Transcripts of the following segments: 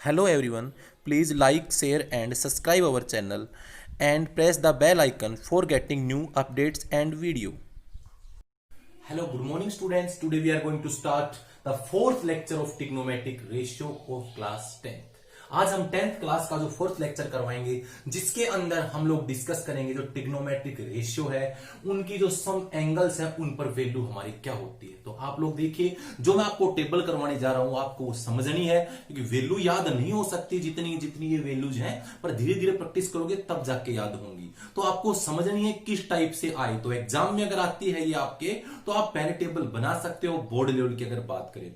Hello everyone, please like, share and subscribe our channel and press the bell icon for getting new updates and video. Hello, good morning students. Today we are going to start the fourth lecture of trigonometric ratio of class 10th. आज हम 10th class का जो fourth lecture करवाएंगे जिसके अंदर हम लोग discuss करेंगे जो ट्रिग्नोमेट्रिक रेशियो है उनकी जो सम एंगल्स है उन पर वैल्यू हमारी क्या होती है। तो आप लोग देखिए, जो मैं आपको टेबल करवाने जा रहा हूं आपको वो समझनी है क्योंकि वैल्यू याद नहीं हो सकती जितनी जितनी ये वैल्यूज हैं, पर धीरे धीरे प्रैक्टिस करोगे तब जाके याद होंगी। तो आपको समझनी है किस टाइप से आए। तो एग्जाम में अगर आती है ये आपके, तो आप पहले टेबल बना सकते हो बोर्ड लेवल की अगर बात करें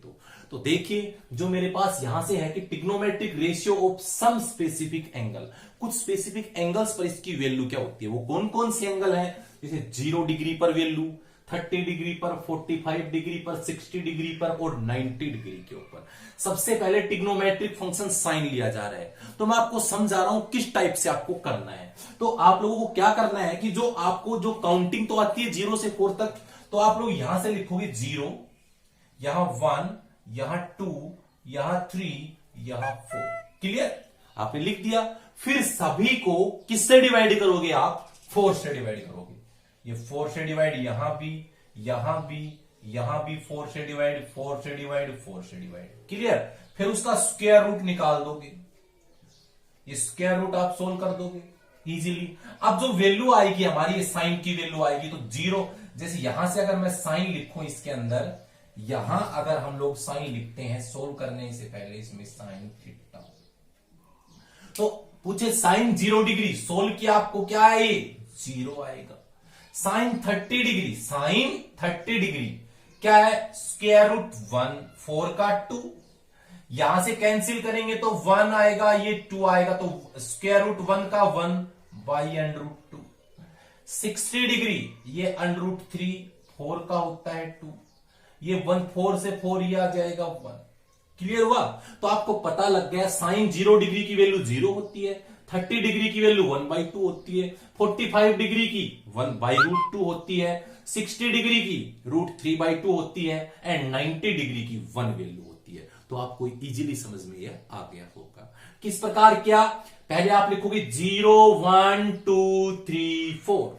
तो देखिए जो मेरे पास यहां से है कि trigonometric ratio of some specific angle, कुछ स्पेसिफिक एंगल्स पर इसकी वैल्यू क्या होती है। वो कौन कौन से एंगल है, जैसे 0 डिग्री पर वैल्यू, 30 डिग्री पर, 45 डिग्री पर, 60 डिग्री पर और 90 डिग्री के ऊपर। सबसे पहले ट्रिग्नोमेट्रिक फंक्शन साइन लिया जा रहा है, तो मैं आपको समझा रहा हूं किस टाइप से आपको करना है। तो आप लोगों को क्या करना है कि जो आपको जो काउंटिंग तो आती है 0 से 4 तक, तो आप लोग यहां से लिखोगे 0, यहां 1, यहां 2, यहां 3, यहां 4। क्लियर, आपने लिख दिया। फिर सभी को किससे डिवाइड करोगे आप, 4 से डिवाइड करोगे। ये 4 से डिवाइड, यहां भी, यहां भी, यहां भी 4 से डिवाइड, 4 से डिवाइड, 4 से डिवाइड। क्लियर, फिर उसका स्क्वायर रूट निकाल दोगे, ये स्क्वायर रूट आप सोल्व कर दोगे इजीली। अब जो वैल्यू आएगी हमारी, ये साइन की वैल्यू आएगी, तो 0, जैसे यहां से अगर मैं साइन लिखूं इसके अंदर, यहां अगर हम लोग साइन लिखते हैं सोल्व करने से पहले, इसमें साइन थीटा, तो पूछे साइन 0 डिग्री सोल्व किया, आपको क्या है, 0 आएगा। साइन 30 डिग्री, साइन 30 डिग्री क्या है, स्क्वायर रूट 1, 4 का 2, यहां से कैंसिल करेंगे तो 1 आएगा, ये 2 आएगा, तो स्क्वायर रूट 1 का 1 बाई अंडर रूट 2। 60 डिग्री, ये अंडर रूट 3, 4 का होता है 2, ये 1, 4 से 4 ये आ जाएगा 1। क्लियर हुआ। तो आपको पता लग गया साइन 0 डिग्री की वैल्यू 0 होती है, 30 डिग्री की वैल्यू 1/2 होती है, 45 डिग्री की 1/√2 होती है, 60 डिग्री की √3/2 होती है एंड 90 डिग्री की 1 वैल्यू होती है। तो आपको इजीली समझ में यह आ गया होगा। किस प्रकार क्या, पहले आप लिखोगे 0, 1, 2, 3, 4,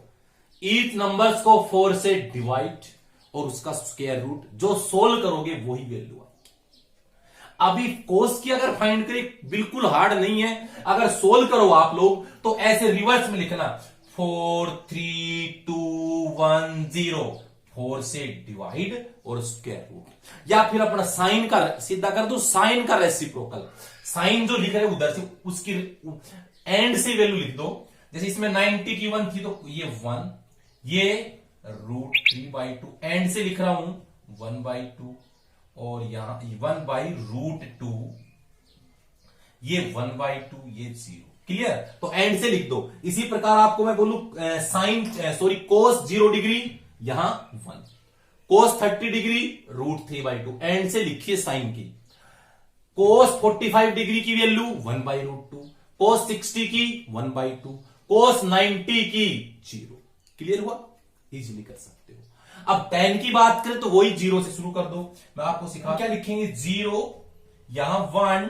ईच नंबर्स को 4 से डिवाइड और उसका स्क्वायर रूट, जो सोल्व करोगे वही वैल्यू आएगी। अभी कोस की अगर फाइंड करें बिल्कुल हार्ड नहीं है, अगर सोल्व करो आप लोग तो ऐसे रिवर्स में लिखना 4, 3, 2, 1, 0, 4 से डिवाइड और स्क्वायर रूट, या फिर अपना साइन का सीधा कर दो, साइन का रेसिप्रोकल, साइन जो लिख रहे उधर से उसकी एंड से वैल्यू लिख दो। जैसे इसमें 90 की 1 थी तो ये 1, ये √3/2, एंड से लिख रहा हूं 1/2, और यहां 1/√2, ये 1/2, ये 0। क्लियर, तो एंड से लिख दो। इसी प्रकार आपको मैं बोलूं कोस 0 डिग्री, यहां 1, कोस 30 डिग्री √3/2, एंड से लिखिए साइन की। कोस 45 डिग्री की वैल्यू 1/√2, कोस 60 की 1/2, कोस 90 की 0। क्लियर हुआ, इजीली कर सकते हो। अब tan की बात करें तो वही 0 से शुरू कर दो। मैं आपको सिखा क्या लिखेंगे, 0, यहां 1,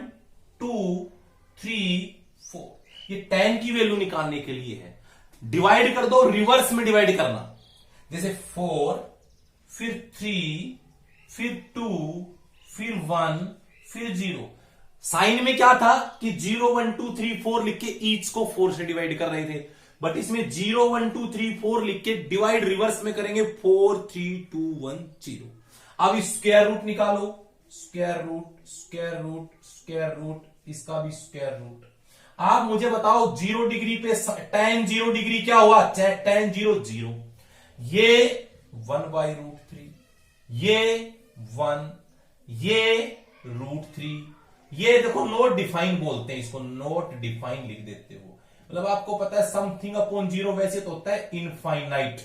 2, 3, 4, ये tan की वैल्यू निकालने के लिए है। डिवाइड कर दो, रिवर्स में डिवाइड करना, जैसे 4, फिर 3, फिर 2, फिर 1, फिर 0। साइन में क्या था कि 0, 1, 2, 3, 4 लिख के ईच को 4 से डिवाइड कर रहे थे, बट इसमें 0, 1, 2, 3, 4 लिख के डिवाइड रिवर्स में करेंगे 4, 3, 2, 1, 0। अब स्क्वायर रूट निकालो, square root, square root, square root, इसका भी स्क्वायर रूट। आप मुझे बताओ 0 डिग्री पे tan 0 डिग्री क्या हुआ, tan 0 0, ये 1/√3, ये 1, ये √3, ये देखो नोट डिफाइन बोलते हैं इसको, नोट डिफाइन लिख देते हो। मतलब आपको पता है समथिंग अपॉन 0 वैसे तो होता है इनफाइनाइट,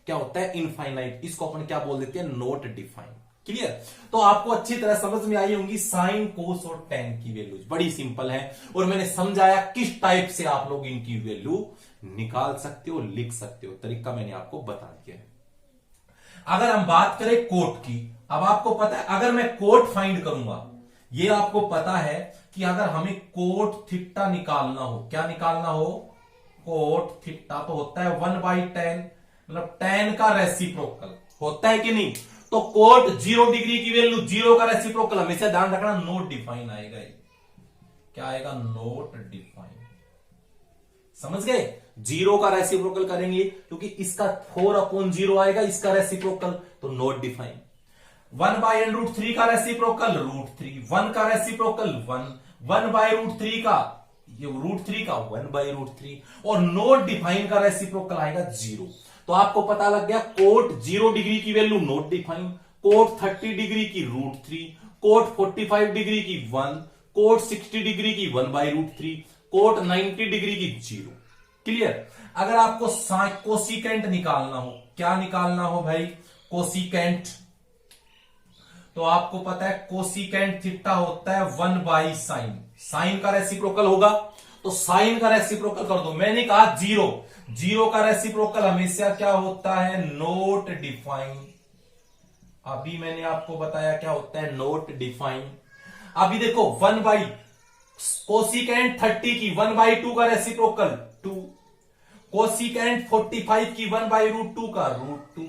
क्या होता है इनफाइनाइट, इसको अपन क्या बोल देते हैं, नोट डिफाइन। क्लियर, तो आपको अच्छी तरह समझ में आई होंगी साइन, कोस और tan की वैल्यूज बड़ी सिंपल है, और मैंने समझाया किस टाइप से आप लोग इनकी वैल्यू निकाल सकते हो, लिख सकते हो, तरीका मैंने आपको बता दिया है। अगर हम बात करें कोट की, अब आपको पता है अगर मैं कोट फाइंड करूंगा, ये आपको पता है कि अगर हमें कोट थीटा निकालना हो, क्या निकालना हो, कोट थीटा, तो होता है 1/tan, मतलब tan का रेसिप्रोकल होता है कि नहीं। तो कोट 0 डिग्री की वैल्यू 0 का रेसिप्रोकल, हमेशा ध्यान रखना नोट डिफाइन आएगा। क्या आएगा, नोट डिफाइन। समझ गए, 0 का रेसिप्रोकल करेंगे क्योंकि इसका 4/0 आएगा, इसका रेसिप्रोकल, तो नोट डिफाइन। 1/√3 का रेसिप्रोकल √3, 1 का रेसिप्रोकल 1, 1/√3 का, ये √3 का 1/√3, और नोट डिफाइन का रेसिप्रोकल आएगा 0। तो आपको पता लग गया, कोट 0 डिग्री की value not define, cot 30 degree की √3, कोट 45 डिग्री की 1, कोट 60 डिग्री की 1/√3, कोट 90 डिग्री की 0। क्लियर। अगर आपको कोसिकेंट निकालना हो, क्या निकालना हो भाई, कोसिकेंट, तो आपको पता है कोसिकेंट थीटा होता है 1/sin, साइन का रेसिप्रोकल होगा, तो साइन का रेसिप्रोकल कर दो। मैंने कहा 0 का रेसिप्रोकल हमेशा क्या होता है, नोट डिफाइन। अभी मैंने आपको बताया क्या होता है, नोट डिफाइन। अभी देखो, कोसिकेंट 30 की 1/2 का रेसिप्रोकल 2, कोसिकेंट 45 की 1/√2 का √2,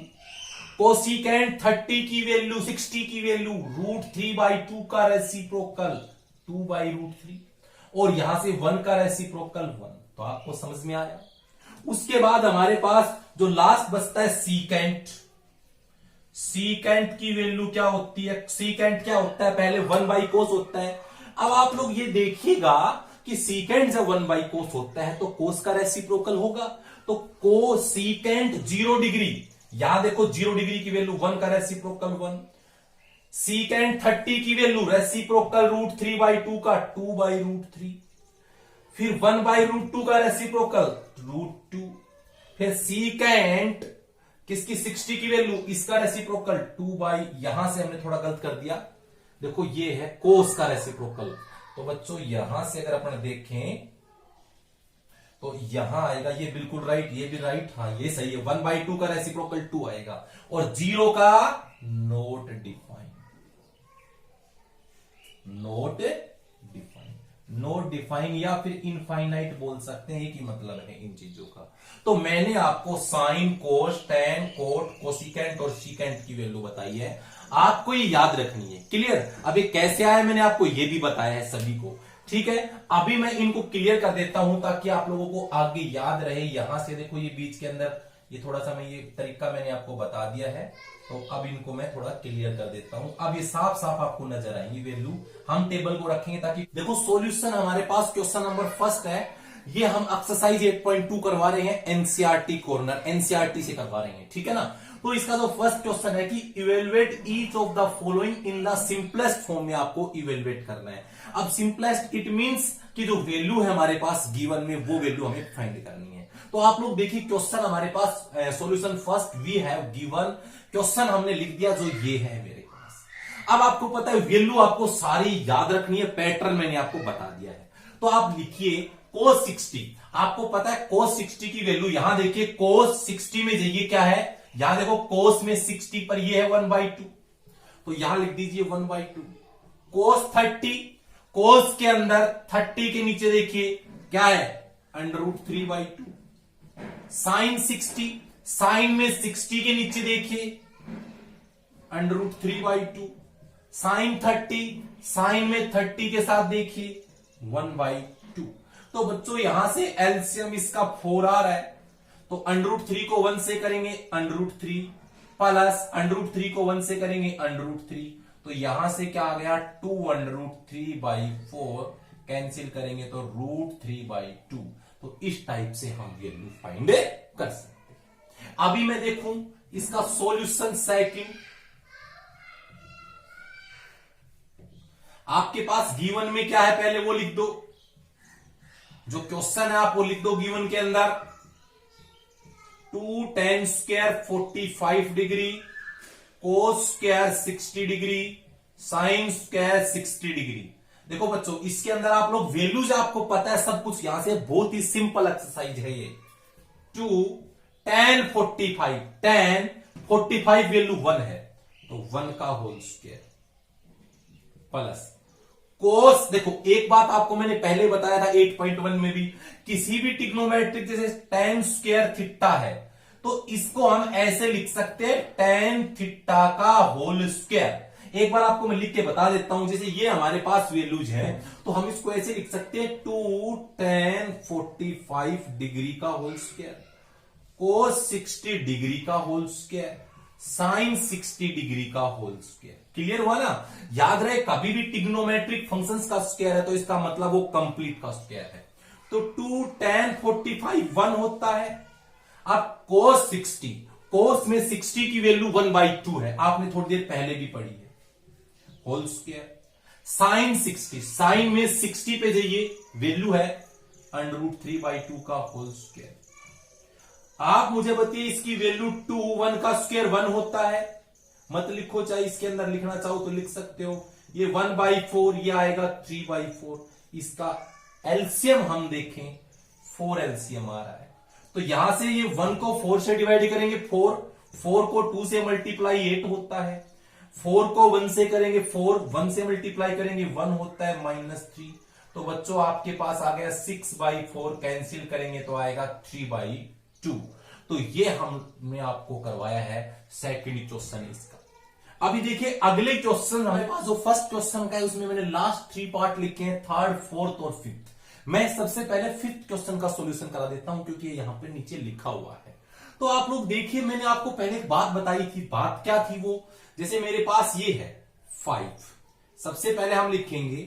कोसिकेंट 30 की वैल्यू 60 की वैल्यू √3/2 का रेसिप्रोकल 2/√3, और यहां से 1 का रेसिप्रोकल 1। तो आपको समझ में आया। उसके बाद हमारे पास जो लास्ट बचता है सीकेंट, सीकेंट की वैल्यू क्या होती है, सीकेंट क्या होता है, पहले 1/cos होता है। अब आप लोग ये देखिएगा कि सीकेंट जब 1/cos होता है तो कोस का रेसिप्रोकल होगा, तो कोसीकेंट 0 डिग्री, यहां देखो 0 डिग्री की वैल्यू 1 का रेसिप्रोकल 1, सीकेंट 30 की वैल्यू रेसिप्रोकल √3/2 का 2/√3, फिर 1/√2 का रेसिप्रोकल √2, फिर सीकेंट किसकी 60 की वैल्यू, इसका रेसिप्रोकल 2 यहां से हमने थोड़ा गलत कर दिया, देखो ये है कोस का रेसिप्रोकल। तो बच्चों यहां से अगर अपन देखें तो यहां आएगा, ये बिल्कुल राइट, ये भी राइट, हाँ ये सही है, 1/2 का रेसिप्रोकल 2 आएगा, और 0 का note define, note define, note define या फिर इनफाइनाइट बोल सकते हैं, एक ही मतलब है इन चीजों का। तो मैंने आपको साइन, कोस, टैन, कोट, कोसिकेंट और सीकेंट की वैल्यू बताई है, आपको ये याद रखनी है। क्लियर। अब ये कैसे आया मैंने आपको ये भी बताया है सभी को, ठीक है। अभी मैं इनको क्लियर कर देता हूं ताकि आप लोगों को आगे याद रहे। यहां से देखो ये बीच के अंदर ये थोड़ा सा मैं ये तरीका मैंने आपको बता दिया है, तो अब इनको मैं थोड़ा क्लियर कर देता हूं। अब ये साफ साफ आपको नजर आएंगी वैल्यू, हम टेबल को रखेंगे ताकि देखो सॉल्यूशन हमारे पास क्वेश्चन नंबर फर्स्ट है, ये हम एक्सरसाइज 8.2 करवा रहे हैं, एनसीईआरटी कॉर्नर, एनसीईआरटी से करवा रहे हैं, ठीक है ना। तो इसका जो फर्स्ट क्वेश्चन है कि evaluate each of the following in the simplest form में आपको इवेलुएट करना है। अब सिंपलेस्ट इट मींस कि जो वैल्यू है हमारे पास गिवन में वो वैल्यू हमें फाइंड करनी है। तो आप लोग देखिए क्वेश्चन हमारे पास solution first we have given, question हमने लिख दिया जो ये है मेरे पास। अब आपको पता है वैल्यू आपको सारी याद रखनी है, पैटर्न मैंने आपको बता दिया है। तो आप लिखिए cos 60, आपको पता है cos 60 की वैल्यू, यहां देखिए cos 60 में जाइए क्या है, यहां देखो cos में 60 पर ये है 1/2, तो यहां लिख दीजिए 1/2। cos 30, cos के अंदर 30 के नीचे देखिए क्या है, √3/2। sin 60, sin में 60 के नीचे देखिए √3/2। sin 30, sin में 30 के साथ देखिए 1/2। तो बच्चों यहां से एलसीएम इसका 4 आ रहा है, तो √3 को 1 से करेंगे √3 प्लस √3 को 1 से करेंगे √3, तो यहां से क्या आ गया 2√3/4, कैंसिल करेंगे तो √3/2। तो इस टाइप से हम वैल्यू फाइंड कर सकते हैं। अभी मैं देखूं इसका सॉल्यूशन सेकंड, आपके पास गिवन में क्या है पहले वो लिख दो, जो क्वेश्चन है आप वो लिख दो गिवन के अंदर, 2 tan square 45 degree, cos square 60 degree, sine square 60 degree. देखो बच्चों इसके अंदर आप लोग वैल्यूज आपको पता है सब कुछ, यहां से बहुत ही सिंपल एक्सरसाइज है ये। 2 tan 45, tan 45 वैल्यू 1 है, तो 1 का होल स्क्वायर प्लस कोस, देखो एक बात आपको मैंने पहले बताया था 8.1 में भी, किसी भी ट्रिग्नोमेट्रिक जैसे tan स्क्वायर थीटा है तो इसको हम ऐसे लिख सकते हैं tan थीटा का होल स्क्वायर। एक बार आपको मैं लिख के बता देता हूं, जैसे ये हमारे पास वैल्यूज हैं तो हम इसको ऐसे लिख सकते हैं 2 tan 45 डिग्री का होल स्क्वायर, cos 60 डिग्री का होल स्क्वायर, sin 60 डिग्री का होल स्क्वायर। क्लियर हुआ ना? याद रहे कभी भी ट्रिग्नोमेट्रिक फंक्शंस का स्क्वायर है तो इसका मतलब वो कंप्लीट का स्क्वायर है। तो 2 tan 45 1 होता है। अब cos 60, cos में 60 की वैल्यू 1/2 है, आपने थोड़ी देर पहले भी पढ़ी है, होल स्क्वायर। sin 60, sin में 60 पे जाइए, वैल्यू है √3/2 का होल स्क्वायर। आप मुझे बताइए इसकी वैल्यू 2, 1 का स्क्वायर 1 होता है, मत लिखो, चाहे इसके अंदर लिखना चाहो तो लिख सकते हो। ये 1/4, ये आएगा 3/4। इसका एलसीएम हम देखें, 4 एलसीएम आ रहा है, तो यहां से ये 1 को 4 से डिवाइड करेंगे 4 को 2 से मल्टीप्लाई 8 होता है, 4 को 1 से करेंगे 4, 1 से मल्टीप्लाई करेंगे 1 होता है -3। तो बच्चों आपके पास आ गया 6/4, कैंसिल करेंगे तो आएगा 3/2। तो ये हमने आपको करवाया है सेकंड क्वेश्चन इसका। अभी देखिए अगले क्वेश्चन हमारे पास जो फर्स्ट क्वेश्चन का है उसमें मैंने लास्ट 3 पार्ट लिखे हैं, थर्ड, फोर्थ और फिफ्थ। मैं सबसे पहले फिफ्थ क्वेश्चन का सॉल्यूशन करा देता हूं क्योंकि यहां पे नीचे लिखा हुआ है। तो आप लोग देखिए, मैंने आपको पहले एक बात बताई थी, बात क्या थी वो, जैसे मेरे पास ये है 5, सबसे पहले हम लिखेंगे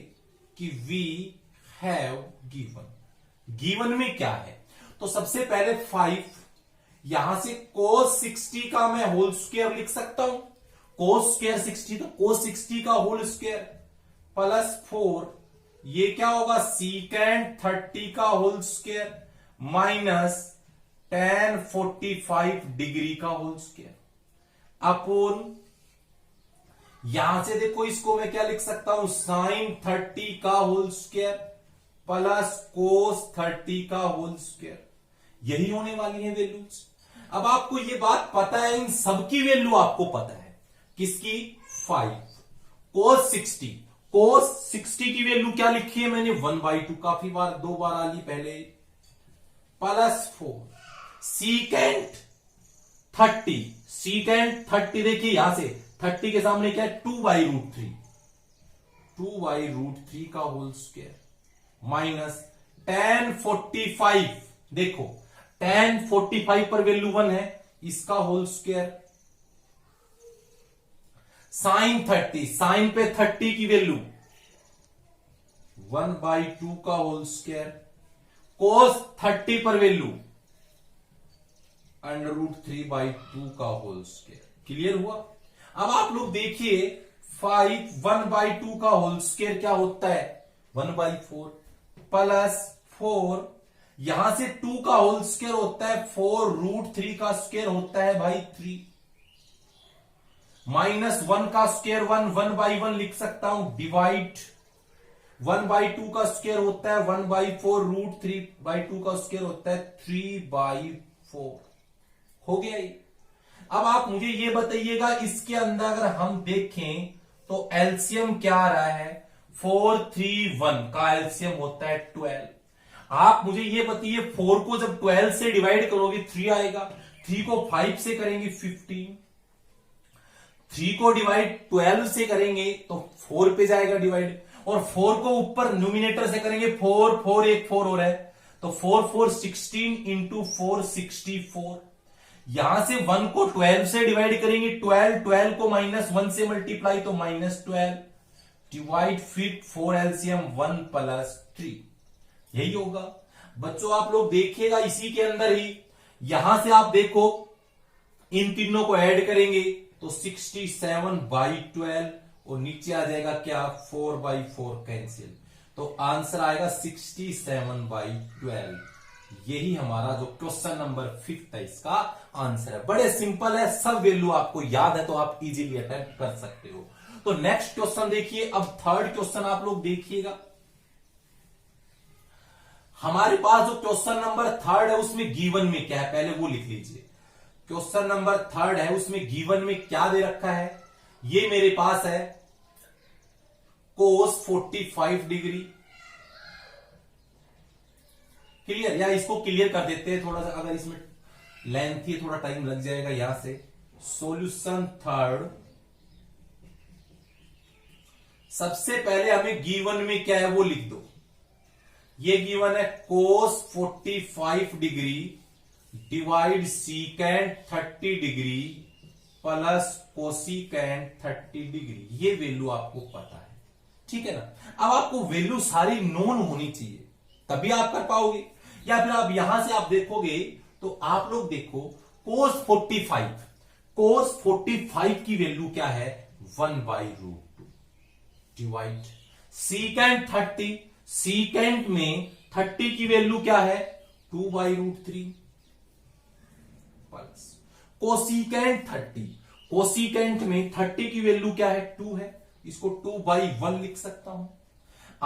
कि वी हैव गिवन में क्या है, तो सबसे पहले 5, यहां से cos 60 का मैं होल स्क्वायर लिख सकता हूं, cos स्क्वायर 60, तो cos 60 का होल स्क्वायर +4, ये क्या होगा secant 30 का whole square minus tan 45 degree का होल स्क्वायर अपोन, यहां से देखो इसको मैं क्या लिख सकता हूं, sin 30 का होल स्क्वायर प्लस cos 30 का होल स्क्वायर। यही होने वाली है वैल्यूज। अब आपको ये बात पता है, इन सबकी वैल्यू आपको पता है, किसकी, 5, cos 60 की वैल्यू क्या लिखी है मैंने 1/2, काफी बार 2 बार आ ली पहले, +4 secant 30 देखिए यहां से 30 के सामने क्या है 2/√3 का होल स्क्वायर माइनस tan 45, देखो tan 45 पर वैल्यू 1 है, इसका होल स्क्वायर, sin 30, sin पे 30 की वैल्यू 1/2 का होल स्क्वायर, cos 30 पर वैल्यू √3/2 का होल स्क्वायर। क्लियर हुआ? अब आप लोग देखिए 5, 1/2 का होल स्क्वायर क्या होता है 1/4 +4, यहां से 2 का होल स्क्वायर होता है 4, √3 का स्क्वायर होता है भाई 3, -1 का स्क्वायर 1/1 लिख सकता हूं, डिवाइड 1/2 का स्क्वायर होता है 1/4, √3/2 का स्क्वायर होता है 3/4। हो गया ये। अब आप मुझे ये बताइएगा, इसके अंदर अगर हम देखें तो एलसीएम क्या आ रहा है, 4, 3, 1 का एलसीएम होता है 12। आप मुझे ये बताइए 4 को जब 12 से डिवाइड करोगे 3 आएगा, 3 को 5 से करेंगे 15, 3 को डिवाइड 12 से करेंगे तो 4 पे जाएगा डिवाइड, और 4 को ऊपर न्यूमिनेटर से करेंगे 4, 4 एक 4 हो रहा है, तो 4, 4 16 इंटू 4 64। यहां से 1 को 12 से डिवाइड करेंगे 12 को -1 से मल्टीप्लाई तो -12 डिवाइड, फिर 4 एलसीएम 1 + 3, यही होगा। बच्चों आप लोग देखिएगा इसी के अंदर ही, यहां से आप देखो इन तीनों को ऐड करेंगे तो 67/12 और नीचे आ जाएगा क्या 4/4 कैंसिल, तो आंसर आएगा 67/12। यही हमारा जो क्वेश्चन नंबर 5 है इसका आंसर है। बड़े सिंपल है, सब वैल्यू आपको याद है तो आप इजीली अटेम्प्ट कर सकते हो। तो नेक्स्ट क्वेश्चन देखिए, अब थर्ड क्वेश्चन आप लोग देखिएगा। हमारे पास जो क्वेश्चन नंबर थर्ड है उसमें गिवन में क्या है पहले वो लिख लीजिए। क्वेश्चन नंबर थर्ड है उसमें गिवन में क्या दे रखा है, ये मेरे पास है कोस 45 डिग्री। क्लियर, या इसको क्लियर कर देते हैं थोड़ा सा, अगर इसमें लेंथ ही थोड़ा टाइम लग जाएगा यहां से। सॉल्यूशन थर्ड, सबसे पहले हमें गिवन में क्या है वो लिख दो। ये गिवन है कोस 45 degree divide secant 30 degree plus cosecant 30 degree. ये वैल्यू आपको पता है, ठीक है ना। अब आपको वैल्यू सारी नोन होनी चाहिए, तभी आप कर पाओगे। या फिर आप यहां से आप देखोगे तो आप लोग देखो कोस 45 की वैल्यू क्या है 1/√2 डिवाइड सीकेंट 30, सीकेंट में 30 की वैल्यू क्या है 2/√3 प्लस कोसिकेंट 30, कोसिकेंट में 30 की वैल्यू क्या है 2 है, इसको 2/1 लिख सकता हूं।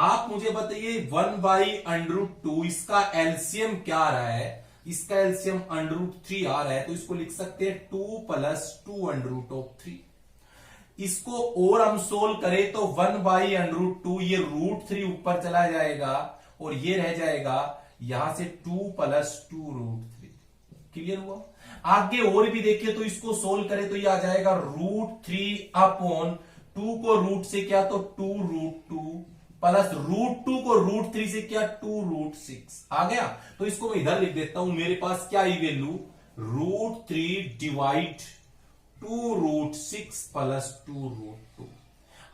आप मुझे बताइए 1/√2 इसका एलसीएम क्या आ रहा है, इसका एलसीएम √3 आ रहा है, तो इसको लिख सकते हैं 2 + 2√3। इसको और हम सोल्व करें तो 1/√2 ये √3 ऊपर चला जाएगा और ये रह जाएगा यहां से 2 + 2√3। क्लियर हुआ। आगे और भी देखिए तो इसको सोल्व करें तो ये आ जाएगा √3/2 को रूट से क्या तो 2√2 प्लस √2 को √3 से क्या 2√6 आ गया। तो इसको मैं इधर लिख देता हूं, मेरे पास क्या आई वैल्यू √3 डिवाइड 2√6 प्लस 2√2।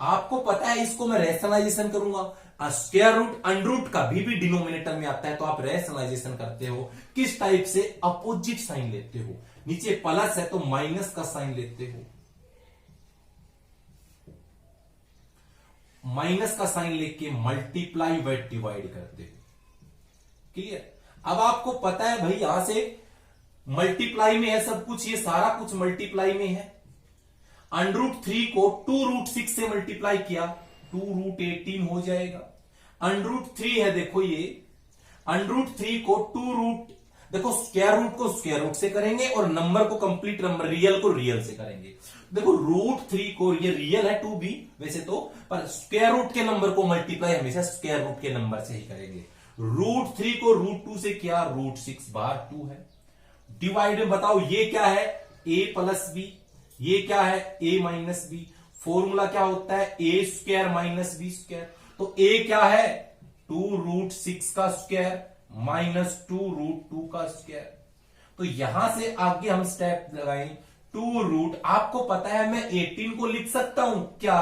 आपको पता है इसको मैं रैशनलाइजेशन करूंगा, स्क्वायर रूट अंडरूट का भी डिनोमिनेटर में आता है, तो आप रैशनलाइजेशन करते हो किस टाइप से, अपोजिट साइन लेते हो। नीचे प्लस है तो माइनस का साइन लेते हो, माइनस का साइन लेके मल्टीप्लाई व डिवाइड करते हो। क्लियर। अब आपको पता है भाई यहां से मल्टीप्लाई में है सब कुछ, ये सारा कुछ मल्टीप्लाई में है। √3 को 2√6 से मल्टीप्लाई किया 2√18 हो जाएगा। √3 है देखो ये, √3 को 2 देखो स्क्वायर रूट को स्क्वायर रूट से करेंगे और नंबर को कंप्लीट नंबर रियल को रियल से करेंगे। देखो √3 को, ये रियल है 2 भी वैसे तो, पर स्क्वायर रूट के नंबर को मल्टीप्लाई हमेशा स्क्वायर रूट के नंबर से ही करेंगे। √3 को √2 से किया √6 बार 2 है। डिवाइड में बताओ ये क्या है a + b, ये क्या है a - b। फॉर्मूला क्या होता है a² - b²। तो a क्या है 2√6 का स्क्वायर माइनस 2√2 का स्क्वायर। तो यहां से आगे हम स्टेप लगाएं 2 आपको पता है मैं 18 को लिख सकता हूं क्या,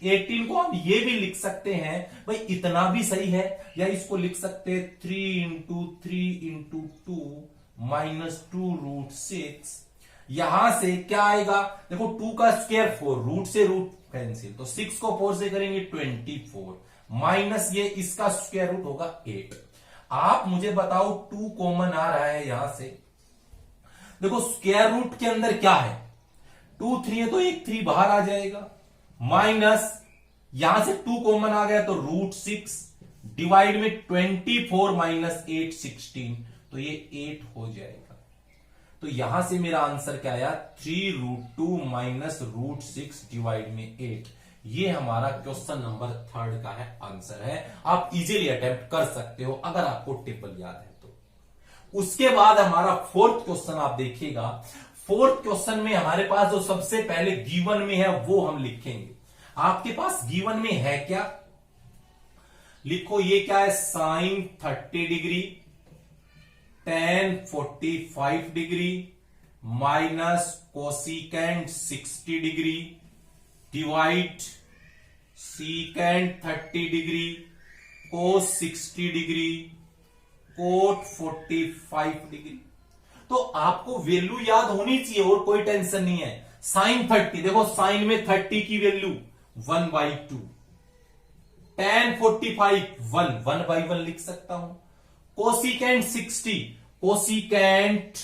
18 को हम ये भी लिख सकते हैं भाई, इतना भी सही है, या इसको लिख सकते हैं 3 × 3 × 2 माइनस 2√6। यहां से क्या आएगा देखो 2 का स्क्वायर 4, रूट से रूट कैंसिल, तो 6 को 4 से करेंगे 24 माइनस ये इसका स्क्वायर रूट होगा 8। आप मुझे बताओ 2 कॉमन आ रहा है यहां से, देखो स्क्वायर रूट के अंदर क्या है 2 3 है तो एक 3 बाहर आ जाएगा, माइनस यहां से 2 कॉमन आ गया तो √6 डिवाइड में 24 माइनस 8 16, तो ये 8 हो जाएगा। तो यहां से मेरा आंसर क्या आया 3√2 माइनस √6 डिवाइड में 8। ये हमारा क्वेश्चन नंबर 3 का है, आंसर है। आप इजीली अटेम्प्ट कर सकते हो अगर आपको टेबल याद है तो। उसके बाद हमारा 4th क्वेश्चन आप देखिएगा। 4th क्वेश्चन में हमारे पास जो सबसे पहले गिवन में है वो हम लिखेंगे। आपके पास गिवन में है क्या, लिखो ये क्या है sin 30 degree tan 45 degree minus cosecant 60 degree divide secant 30 degree cos 60 degree cot 45 degree. तो आपको वैल्यू याद होनी चाहिए और कोई टेंशन नहीं है। साइन 30 देखो, साइन में 30 की वैल्यू 1/2, tan 45 1/1 लिख सकता हूं, कोसिकेंट 60 कोसिकेंट,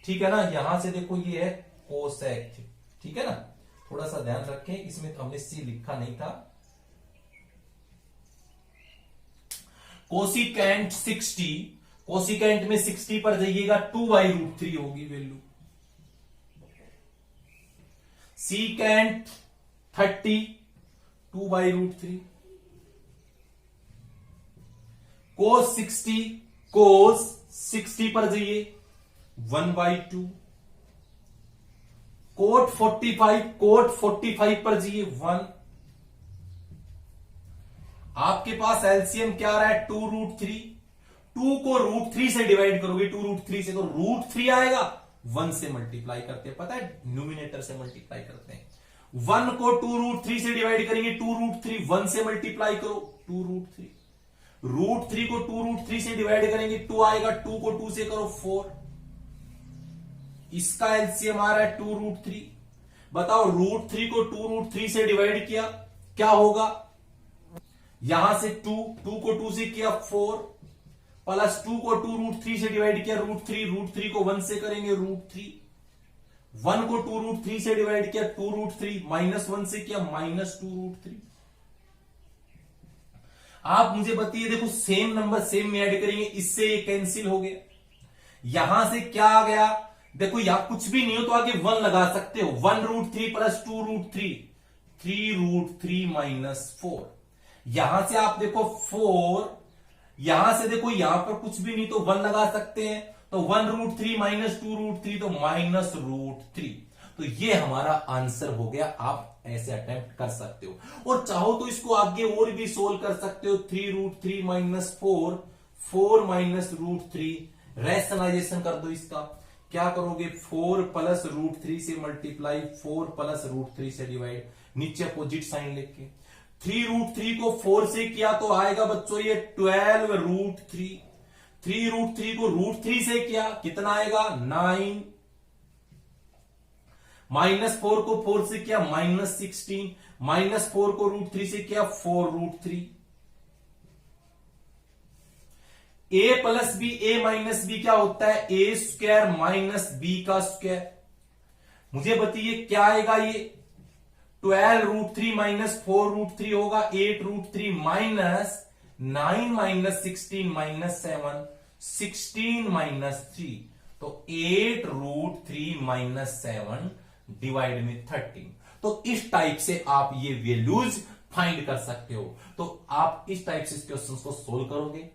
ठीक है ना। यहां से देखो ये है कोसेक, ठीक है ना, थोड़ा सा ध्यान रखें इसमें तो हमने सी लिखा नहीं था। कोसिकेंट 60, कोसिकेंट में 60 पर जाइएगा 2/√3 होगी वैल्यू। सीकेंट 30 2/√3। cos 60 पर जाइए 1/2। cot 45 पर जाइए 1। आपके पास एलसीएम क्या आ रहा है 2√3। 2 को √3 से डिवाइड करोगे 2√3 से तो √3 आएगा। 1 से मल्टीप्लाई करते हैं, पता है न्यूमिनेटर से मल्टीप्लाई करते हैं। 1 को 2√3 से डिवाइड करेंगे 2√3। 1 से मल्टीप्लाई करो 2√3। √3 को 2√3 से डिवाइड करेंगे 2 आएगा। 2 को 2 से करो 4। इसका एलसीएम आ रहा है 2√3। बताओ √3 को 2√3 से डिवाइड किया क्या होगा। यहां से 2 को 2 से किया 4 प्लस 2 को 2√3 से डिवाइड किया √3 को 1 से करेंगे √3। 1 को 2√3 से डिवाइड किया 2√3 माइनस 1 से किया -2√3। आप मुझे बताइए, देखो सेम नंबर सेम में ऐड करेंगे, इससे ये कैंसिल हो गया। यहां से क्या आ गया, देखो यहां कुछ भी नहीं हो तो आगे 1 लगा सकते हो। 1√3 प्लस 2√3 3√3 माइनस 4। यहां से आप देखो 4, यहां से देखो यहां पर कुछ भी नहीं तो 1 लगा सकते हैं। तो 1√3 माइनस 2√3 तो -√3। तो ये हमारा आंसर हो गया। आप ऐसे अटेम्प्ट कर सकते हो और चाहो तो इसको आगे और भी सोल्व कर सकते हो। 3√3 माइनस 4 माइनस √3 रैशनलाइजेशन कर दो। इसका क्या करोगे 4 प्लस √3 से मल्टीप्लाई 4 प्लस √3 से डिवाइड, नीचे अपोजिट साइन लेके 3√3 को 4 से किया तो आएगा बच्चों ये 12√3। 3√3 को √3 से किया कितना आएगा 9। -4 को 4 से किया -16। -4 को √3 से किया 4√3। a plus b a minus b क्या होता है a² माइनस b का स्क्वायर। मुझे बताइए क्या आएगा ये 12√3 माइनस 4√3 होगा 8√3 माइनस 9 माइनस 16 माइनस 7 16 माइनस 3 तो 8√3 माइनस 7 डिवाइड में 13। तो इस टाइप से आप ये वैल्यूज फाइंड कर सकते हो। तो आप इस टाइप से इस क्वेश्चन को सोल्व करोगे।